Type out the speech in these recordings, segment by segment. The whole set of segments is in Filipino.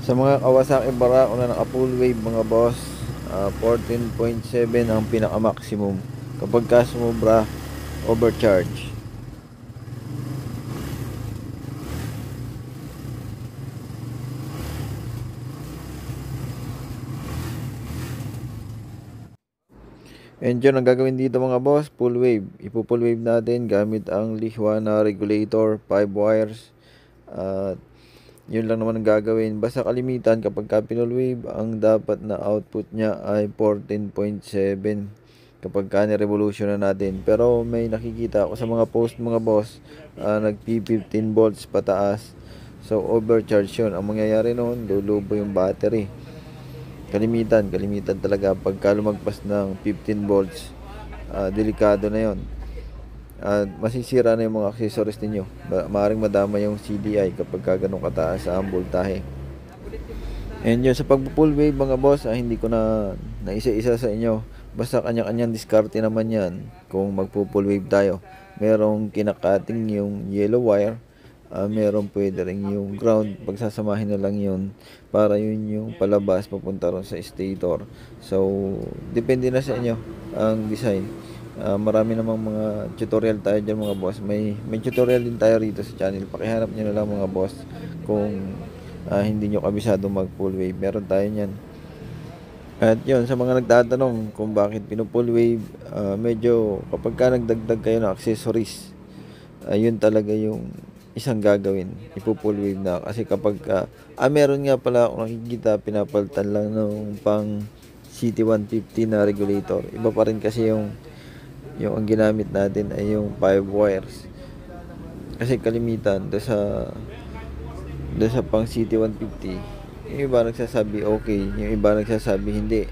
Sa mga Kawasaki Barako na naka full wave mga boss, 14.7 ang pinaka maximum kapag ka sumobra, overcharge. And yun ang gagawin dito mga boss, full wave. Ipo-full wave natin gamit ang Lihua na regulator, 5 wires. At yun lang naman ang gagawin. Basta kalimitan kapag ka full wave, ang dapat na output niya ay 14.7 kapag ka ni-revolution na natin. Pero may nakikita ako sa mga post mga boss, nag-15 volts pataas. So overcharge yun. Ang mangyayari noon, lulubo yung battery. Kalimitan talaga pagka lumagpas ng 15 volts, delikado na yon. Masisira na yung mga accessories ninyo. Maaaring madama yung CDI kapag ganun kataas ang voltahe. And yun, sa pag-full wave mga boss, hindi ko na isa-isa sa inyo. Basta kanya-kanyang diskarte naman yan kung magpo-full wave tayo. Merong kinakating yung yellow wire, meron pwede rin yung ground, pagsasamahin na lang yun para yun yung palabas papunta ron sa stator. So depende na sa inyo ang design. Marami namang mga tutorial tayo dyan mga boss. May tutorial din tayo rito sa channel, pakihanap nyo na lang mga boss kung hindi nyo kabisado mag full wave, meron tayo nyan. At yun, sa mga nagtatanong kung bakit pinu-full wave, medyo kapag ka nagdagdag kayo ng accessories, yun talaga yung isang gagawin, ipo-full wave na. Kasi kapag meron nga pala akong nakikita, pinapalitan lang ng pang CT150 na regulator. Iba pa rin kasi yung ang ginamit natin ay yung 5 wires. Kasi kalimitan do sa pang CT150, yung iba nagsasabi okay, yung iba nagsasabi hindi.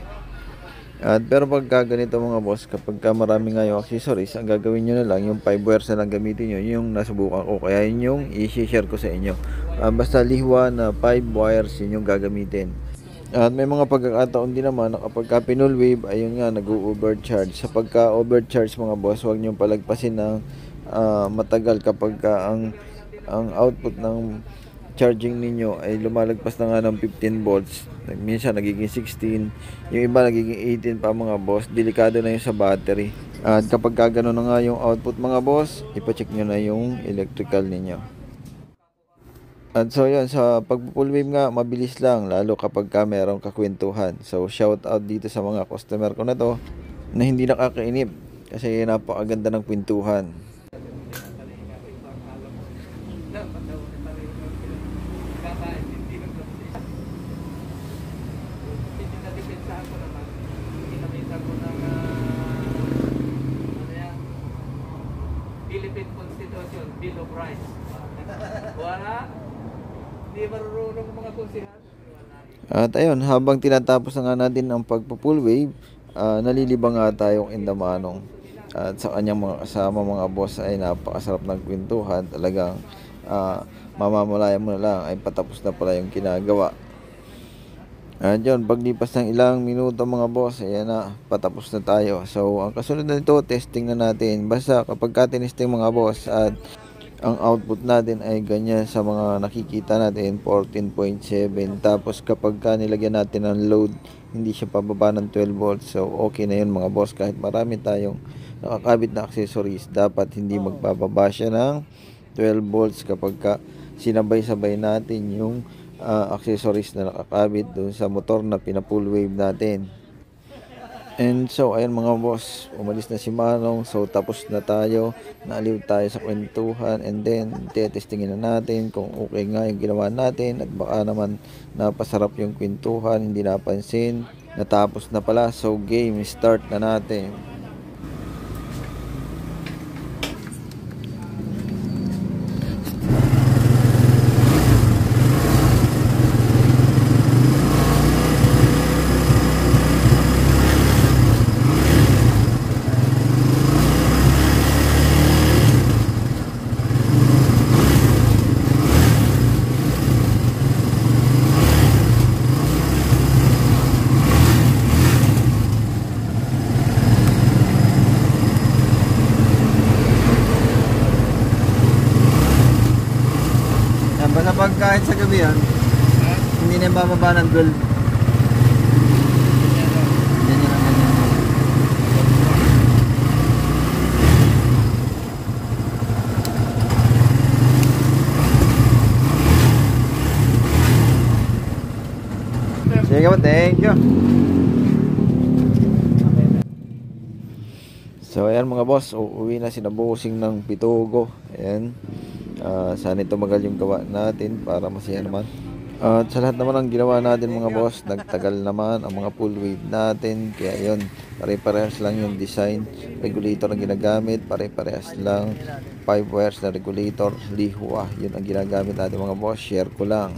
Pero pagka ganito mga boss, kapag marami nga yung accessories, ang gagawin nyo na lang, yung 5 wires na lang gamitin nyo, yung nasubukan ko. Kaya yun yung i-share ko sa inyo. Basta Lihua na 5 wires, yun yung gagamitin. At may mga pagkakataon din naman na kapag pinull wave, ayun nga, nag-overcharge. Sa pagka-overcharge mga boss, huwag nyo palagpasin ng matagal kapag ang output ng charging ninyo ay lumalagpas na nga ng 15 volts, minsan nagiging 16, yung iba nagiging 18 pa mga boss. Delikado na yung sa battery. At kapag gano'n na nga yung output mga boss, ipacheck nyo na yung electrical ninyo. At so yun, sa pag-full wave nga, mabilis lang, lalo kapag merong kakwentuhan. So shout out dito sa mga customer ko na to na hindi nakakainip kasi napakaganda ng kwentuhan. Philippine Constitution, Bill of Rights. Wala. Hindi marunong mga konsehal. At ayun, habang tinatapos na nga natin ang pagpo-full wave, nalilibang nga tayong Indamanong. At sa kanyang mga kasama mga boss ay napakasarap ng kwentuhan. Talagang mamamalayan mo na lang ay patapos na pala yung ginagawa. At yun, paglipas ng ilang minuto mga boss, ayan na, patapos na tayo. So ang kasunod na nito, testing na natin. Basta kapag tinesting mga boss at ang output natin ay ganyan sa mga nakikita natin, 14.7. Tapos kapag nilagyan natin ng load, hindi siya pababa ng 12 volts. So okay na yun mga boss. Kahit marami tayong nakakabit na accessories, dapat hindi magpapaba siya ng 12 volts kapag sinabay-sabay natin yung accessories na nakakabit doon sa motor na pina-full wave natin. And so ayan mga boss, umalis na si Manong. So tapos na tayo, naaliw tayo sa kwentuhan, and then testingin na natin kung okay nga yung ginawa natin at baka naman napasarap yung kwentuhan, hindi napansin, natapos na pala. So game start na natin. hindi na yung bababa ng 12. Ganyan ang ganyan. Sige po, thank you. So ayan mga boss, uuwi na sina Bossing ng Pitugo. Ayan. Sana ito magal yung gawa natin para masaya naman. At sa lahat naman ng ginawa natin mga boss, nagtagal naman ang mga full wave natin. Kaya yun, pare-parehas lang yung design. Regulator ang ginagamit, pare-parehas lang. 5 wires na regulator, lihwa. Yun ang ginagamit natin mga boss, share ko lang.